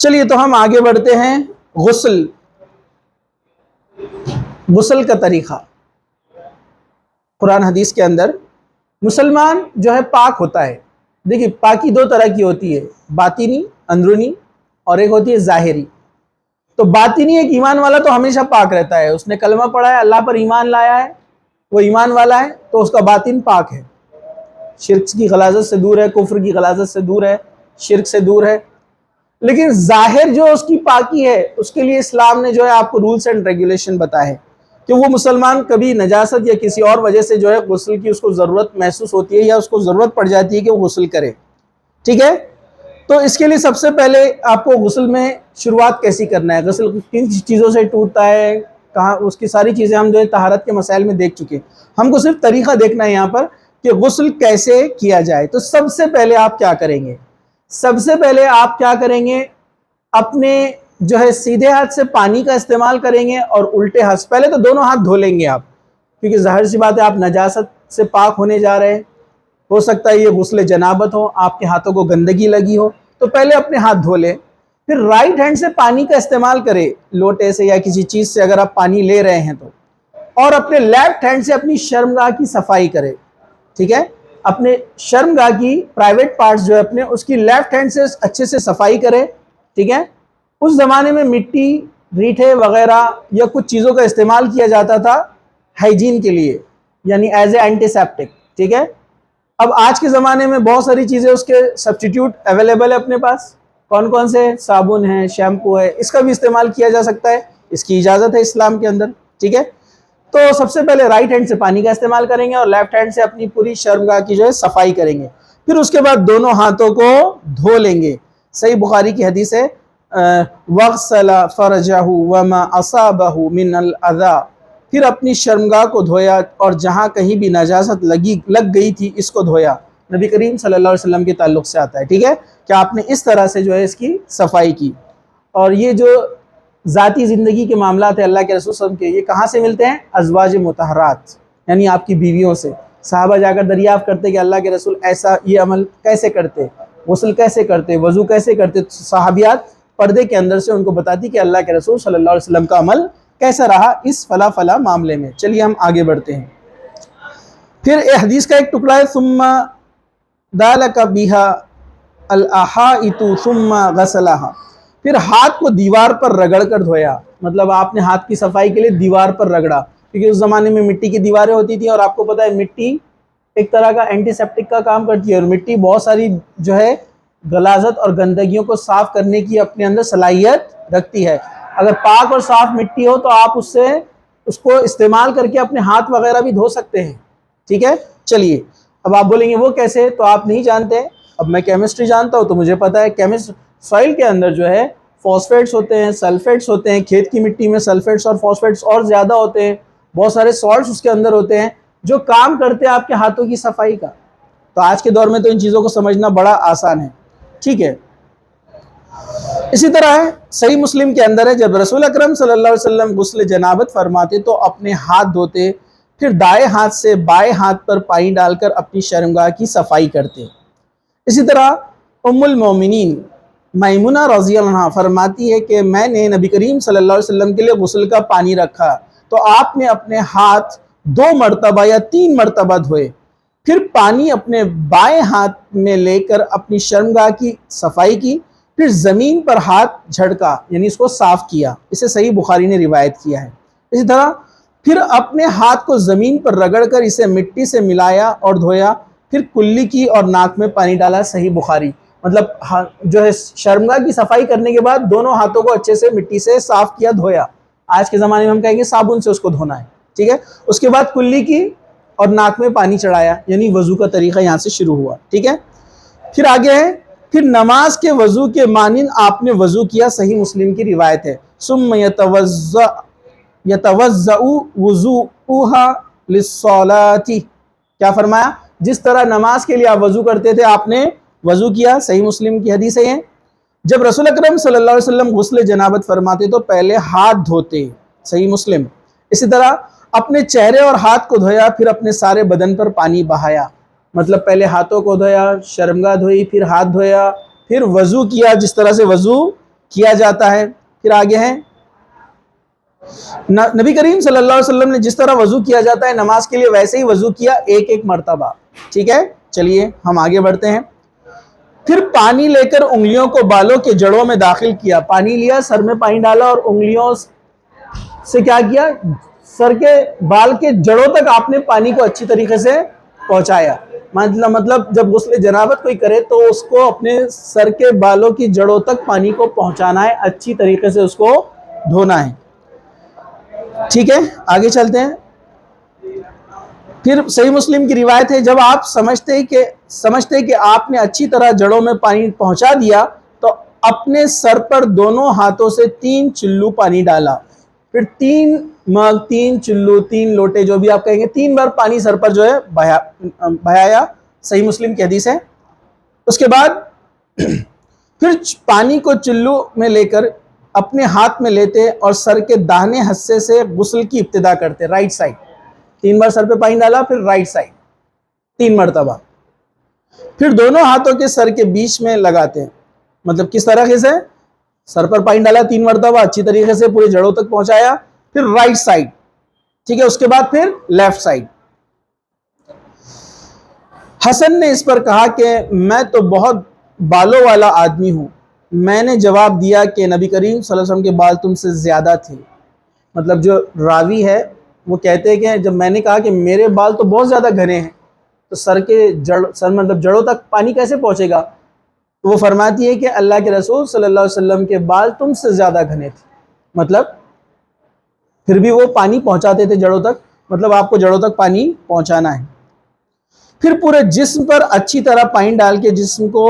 چلیے تو ہم آگے بڑھتے ہیں۔ غسل کا طریقہ قرآن حدیث کے اندر مسلمان جو ہے پاک ہوتا ہے۔ دیکھیے پاکی دو طرح کی ہوتی ہے، باطنی اندرونی، اور ایک ہوتی ہے ظاہری۔ تو باطنی ایک ایمان والا تو ہمیشہ پاک رہتا ہے، اس نے کلمہ پڑھا ہے، اللہ پر ایمان لایا ہے، وہ ایمان والا ہے تو اس کا باطن پاک ہے، شرک کی غلاظت سے دور ہے، کفر کی غلاظت سے دور ہے، شرک سے دور ہے۔ لیکن ظاہر جو اس کی پاکی ہے، اس کے لیے اسلام نے جو ہے آپ کو رولز اینڈ ریگولیشن بتائے ہیں کہ وہ مسلمان کبھی نجاست یا کسی اور وجہ سے جو ہے غسل کی اس کو ضرورت محسوس ہوتی ہے یا اس کو ضرورت پڑ جاتی ہے کہ وہ غسل کرے، ٹھیک ہے؟ تو اس کے لیے سب سے پہلے آپ کو غسل میں شروعات کیسی کرنا ہے، غسل کن چیزوں سے ٹوٹتا ہے، کہاں، اس کی ساری چیزیں ہم جو ہے طہارت کے مسائل میں دیکھ چکے ہیں۔ ہم کو صرف طریقہ دیکھنا ہے یہاں پر کہ غسل کیسے کیا جائے۔ تو سب سے پہلے آپ کیا کریں گے؟ سب سے پہلے آپ کیا کریں گے؟ اپنے جو ہے سیدھے ہاتھ سے پانی کا استعمال کریں گے اور الٹے ہاتھ سے، پہلے تو دونوں ہاتھ دھو لیں گے آپ، کیونکہ ظاہر سی بات ہے آپ نجاست سے پاک ہونے جا رہے ہیں، ہو سکتا ہے یہ غسل جنابت ہو، آپ کے ہاتھوں کو گندگی لگی ہو، تو پہلے اپنے ہاتھ دھو لیں۔ پھر رائٹ ہینڈ سے پانی کا استعمال کریں، لوٹے سے یا کسی چیز سے اگر آپ پانی لے رہے ہیں تو، اور اپنے لیفٹ ہینڈ سے اپنی شرمگاہ کی صفائی کریں، ٹھیک ہے؟ اپنے شرمگاہ کی پرائیویٹ پارٹس جو ہے اپنے، اس کی لیفٹ ہینڈ سے اچھے سے صفائی کریں، ٹھیک ہے؟ اس زمانے میں مٹی، ریٹھے وغیرہ یا کچھ چیزوں کا استعمال کیا جاتا تھا ہائیجین کے لیے، یعنی ایز اے اینٹی سیپٹک، ٹھیک ہے؟ اب آج کے زمانے میں بہت ساری چیزیں اس کے سبسٹیٹیوٹ اویلیبل ہے اپنے پاس، کون کون سے؟ صابن ہے، شیمپو ہے، اس کا بھی استعمال کیا جا سکتا ہے، اس کی اجازت ہے اسلام کے اندر، ٹھیک ہے؟ تو سب سے پہلے رائٹ ہینڈ سے پانی کا استعمال کریں گے اور لیفٹ ہینڈ سے اپنی پوری شرمگاہ کی جو ہے صفائی کریں گے۔ پھر اس کے بعد دونوں ہاتھوں کو دھو لیں گے۔ صحیح بخاری کی حدیث ہے وَغْسَلَ فَرْجَهُ وَمَا أَصَابَهُ مِنَ الْأَذَى، پھر اپنی شرمگاہ کو دھویا اور جہاں کہیں بھی نجاست لگ گئی تھی اس کو دھویا۔ نبی کریم صلی اللہ علیہ وسلم کے تعلق سے آتا ہے، ٹھیک ہے؟ کہ آپ نے اس طرح سے جو ہے اس کی صفائی کی۔ اور یہ جو ذاتی زندگی کے معاملات ہیں اللہ کے رسول صلی اللہ علیہ وسلم کے، یہ کہاں سے ملتے ہیں؟ ازواج مطہرات، یعنی آپ کی بیویوں سے۔ صحابہ جا کر دریافت کرتے کہ اللہ کے رسول ایسا یہ عمل کیسے کرتے، غسل کیسے کرتے، وضو کیسے کرتے؟ صحابیات پردے کے اندر سے ان کو بتاتی کہ اللہ کے رسول صلی اللہ علیہ وسلم کا عمل کیسا رہا اس فلا فلا معاملے میں۔ چلیے ہم آگے بڑھتے ہیں۔ پھر حدیث کا ایک ٹکڑا ہے ثم دالک بها الاحائط ثم غسلها، پھر ہاتھ کو دیوار پر رگڑ کر دھویا، مطلب آپ نے ہاتھ کی صفائی کے لیے دیوار پر رگڑا، کیونکہ اس زمانے میں مٹی کی دیواریں ہوتی تھیں اور آپ کو پتہ ہے مٹی ایک طرح کا اینٹی سیپٹک کا کام کرتی ہے، اور مٹی بہت ساری جو ہے غلاظت اور گندگیوں کو صاف کرنے کی اپنے اندر صلاحیت رکھتی ہے۔ اگر پاک اور صاف مٹی ہو تو آپ اس کو استعمال کر کے اپنے ہاتھ وغیرہ بھی دھو سکتے ہیں، ٹھیک ہے؟ چلیے اب آپ بولیں گے وہ کیسے؟ تو آپ نہیں جانتے، اب میں کیمسٹری جانتا ہوں تو مجھے پتا ہے سوائل کے اندر جو ہے فاسفیٹس ہوتے ہیں، سلفیٹس ہوتے ہیں، کھیت کی مٹی میں سلفیٹس اور فاسفیٹس اور زیادہ ہوتے ہیں، بہت سارے سالٹس اس کے اندر ہوتے ہیں جو کام کرتے ہیں آپ کے ہاتھوں کی صفائی کا۔ تو آج کے دور میں تو ان چیزوں کو سمجھنا بڑا آسان ہے، ٹھیک ہے؟ اسی طرح ہے صحیح مسلم کے اندر ہے جب رسول اکرم صلی اللہ علیہ وسلم غسل جنابت فرماتے تو اپنے ہاتھ دھوتے، پھر دائیں ہاتھ سے بائیں ہاتھ پر پانی ڈال کر اپنی شرمگاہ کی صفائی کرتے۔ اسی طرح ام المومنین میمونہ رضی اللہ عنہا فرماتی ہے کہ میں نے نبی کریم صلی اللہ علیہ وسلم کے لیے غسل کا پانی رکھا تو آپ نے اپنے ہاتھ 2 مرتبہ یا 3 مرتبہ دھوئے، پھر پانی اپنے بائیں ہاتھ میں لے کر اپنی شرمگاہ کی صفائی کی، پھر زمین پر ہاتھ جھڑکا، یعنی اس کو صاف کیا۔ اسے صحیح بخاری نے روایت کیا ہے۔ اسی طرح پھر اپنے ہاتھ کو زمین پر رگڑ کر اسے مٹی سے ملایا اور دھویا، پھر کلی کی اور ناک میں پانی ڈالا، صحیح بخاری۔ مطلب جو ہے شرمگاہ کی صفائی کرنے کے بعد دونوں ہاتھوں کو اچھے سے مٹی سے صاف کیا، دھویا۔ آج کے زمانے میں ہم کہیں گے صابن سے اس کو دھونا ہے، ٹھیک ہے؟ اس کے بعد کلی کی اور ناک میں پانی چڑھایا، یعنی وضو کا طریقہ یہاں سے شروع ہوا، ٹھیک ہے؟ پھر آگے ہے پھر نماز کے وضو کے مانند آپ نے وضو کیا، صحیح مسلم کی روایت ہے۔ ثم یتوضأ وضوءها للصلاة، کیا فرمایا؟ جس طرح نماز کے لیے آپ وضو کرتے تھے آپ نے وضو کیا، صحیح مسلم کی حدیث ہے۔ جب رسول اکرم صلی اللہ علیہ وسلم غسل جنابت فرماتے تو پہلے ہاتھ دھوتے، صحیح مسلم۔ اسی طرح اپنے چہرے اور ہاتھ کو دھویا، پھر اپنے سارے بدن پر پانی بہایا، مطلب پہلے ہاتھوں کو دھویا، شرمگاہ دھوئی، پھر ہاتھ دھویا، پھر وضو کیا جس طرح سے وضو کیا جاتا ہے۔ پھر آگے ہیں نبی کریم صلی اللہ علیہ وسلم نے جس طرح وضو کیا جاتا ہے نماز کے لیے ویسے ہی وضو کیا ایک ایک مرتبہ، ٹھیک ہے۔ چلیے ہم آگے بڑھتے ہیں۔ پھر پانی لے کر انگلیوں کو بالوں کے جڑوں میں داخل کیا، پانی لیا، سر میں پانی ڈالا اور انگلیوں سے کیا کیا، سر کے بال کے جڑوں تک آپ نے پانی کو اچھی طریقے سے پہنچایا۔ مطلب جب غسل جنابت کوئی کرے تو اس کو اپنے سر کے بالوں کی جڑوں تک پانی کو پہنچانا ہے، اچھی طریقے سے اس کو دھونا ہے، ٹھیک ہے۔ آگے چلتے ہیں۔ پھر صحیح مسلم کی روایت ہے، جب آپ سمجھتے کہ آپ نے اچھی طرح جڑوں میں پانی پہنچا دیا تو اپنے سر پر دونوں ہاتھوں سے 3 چلو پانی ڈالا، پھر 3 مگ، 3 چلو، 3 لوٹے جو بھی آپ کہیں گے، 3 بار پانی سر پر جو ہے بہایا، صحیح مسلم کی حدیث ہے۔ اس کے بعد پھر پانی کو چلو میں لے کر اپنے ہاتھ میں لیتے اور سر کے داہنے حصے سے غسل کی ابتدا کرتے، رائٹ سائڈ 3 بار سر پہ پانی ڈالا، پھر رائٹ سائڈ 3 مرتبہ، پھر دونوں ہاتھوں کے سر کے بیچ میں لگاتے ہیں۔ مطلب کس طرح سے سر پر پانی ڈالا 3 مرتبہ، اچھی طریقے سے پورے جڑوں تک پہنچایا، پھر رائٹ سائڈ، ٹھیک ہے۔ اس کے بعد پھر لیفٹ سائڈ۔ حسن نے اس پر کہا کہ میں تو بہت بالوں والا آدمی ہوں۔ میں نے جواب دیا کہ نبی کریم صلی اللہ علیہ وسلم کے بال تم سے زیادہ تھے۔ مطلب جو راوی ہے وہ کہتے ہیں کہ جب میں نے کہا کہ میرے بال تو بہت زیادہ گھنے ہیں تو مطلب جڑوں تک پانی کیسے پہنچے گا، تو وہ فرماتی ہے کہ اللہ کے رسول صلی اللہ علیہ وسلم کے بال تم سے زیادہ گھنے تھے، مطلب پھر بھی وہ پانی پہنچاتے تھے جڑوں تک، مطلب آپ کو جڑوں تک پانی پہنچانا ہے۔ پھر پورے جسم پر اچھی طرح پانی ڈال کے جسم کو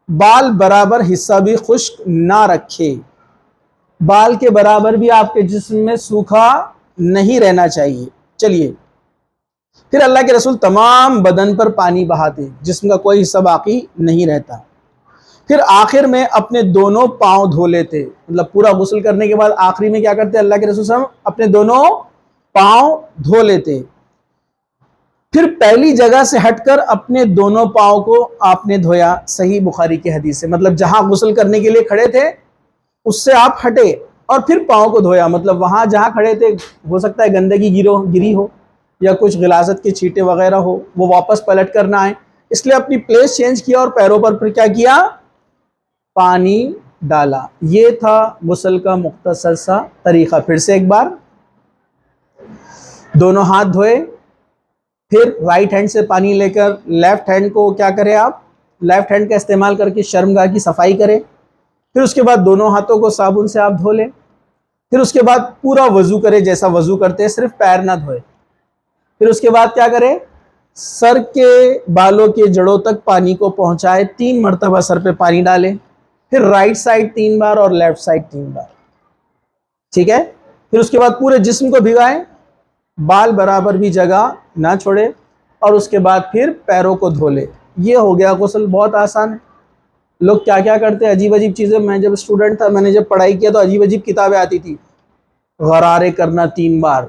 بال برابر حصہ بھی خشک نہ رکھے، بال کے برابر بھی آپ کے جسم میں سوکھا نہیں رہنا چاہیے۔ چلیے پھر اللہ کے رسول تمام بدن پر پانی بہاتے، جسم کا کوئی حصہ باقی نہیں رہتا۔ پھر آخر میں اپنے دونوں پاؤں دھو لیتے، مطلب پورا غسل کرنے کے بعد آخری میں کیا کرتے اللہ کے رسول صلی اللہ علیہ وسلم، اپنے دونوں پاؤں دھو لیتے، پھر پہلی جگہ سے ہٹ کر اپنے دونوں پاؤں کو آپ نے دھویا، صحیح بخاری کی حدیث ہے۔ مطلب جہاں غسل کرنے کے لیے کھڑے تھے اس سے آپ ہٹے اور پھر پاؤں کو دھویا، مطلب وہاں جہاں کھڑے تھے ہو سکتا ہے گندگی گری ہو یا کچھ غلاظت کے چھینٹے وغیرہ ہو، وہ واپس پلٹ کر نہ آئے، اس لیے اپنی پلیس چینج کیا اور پیروں پر پھر کیا کیا، پانی ڈالا۔ یہ تھا غسل کا مختصر سا طریقہ۔ پھر سے ایک بار، دونوں ہاتھ دھوئے، پھر رائٹ ہینڈ سے پانی لے کر لیفٹ ہینڈ کو کیا کریں آپ، لیفٹ ہینڈ کا استعمال کر کے شرمگاہ کی صفائی کریں، پھر اس کے بعد دونوں ہاتھوں کو صابن سے آپ دھو لیں، پھر اس کے بعد پورا وضو کرے جیسا وضو کرتے ہیں، صرف پیر نہ دھوئے، پھر اس کے بعد کیا کرے، سر کے بالوں کے جڑوں تک پانی کو پہنچائے، 3 مرتبہ سر پہ پانی ڈالے، پھر رائٹ سائڈ 3 بار اور لیفٹ سائڈ 3 بار، ٹھیک ہے۔ پھر اس کے بعد پورے جسم کو بھگائیں، بال برابر بھی جگہ نہ چھوڑے، اور اس کے بعد پھر پیروں کو دھو لے۔ یہ ہو گیا غسل، بہت آسان ہے۔ لوگ کیا کیا کرتے ہیں، عجیب عجیب چیزیں، میں جب اسٹوڈنٹ تھا میں نے جب پڑھائی کیا تو عجیب عجیب کتابیں آتی تھی، غرارے کرنا 3 بار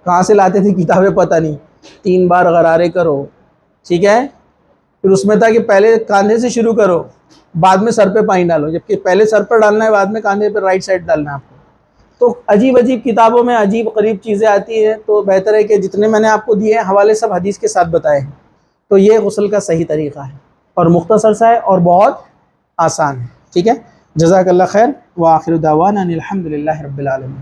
کہاں سے لاتے تھے کتابیں پتہ نہیں، 3 بار غرارے کرو، ٹھیک ہے۔ پھر اس میں تھا کہ پہلے کاندھے سے شروع کرو، بعد میں سر پہ پانی ڈالو، جبکہ پہلے سر پر ڈالنا ہے بعد میں کاندھے پہ رائٹ سائڈ ڈالنا ہے آپ کو۔ تو عجیب عجیب کتابوں میں عجیب قریب چیزیں آتی ہیں، تو بہتر ہے کہ جتنے میں نے آپ کو دیے ہیں حوالے سب حدیث کے ساتھ بتائے ہیں۔ تو یہ غسل کا صحیح طریقہ ہے اور مختصر سا ہے اور بہت آسان ہے، ٹھیک ہے۔ جزاک اللہ خیر، وآخر دعوانا ان الحمد للہ رب العالمین۔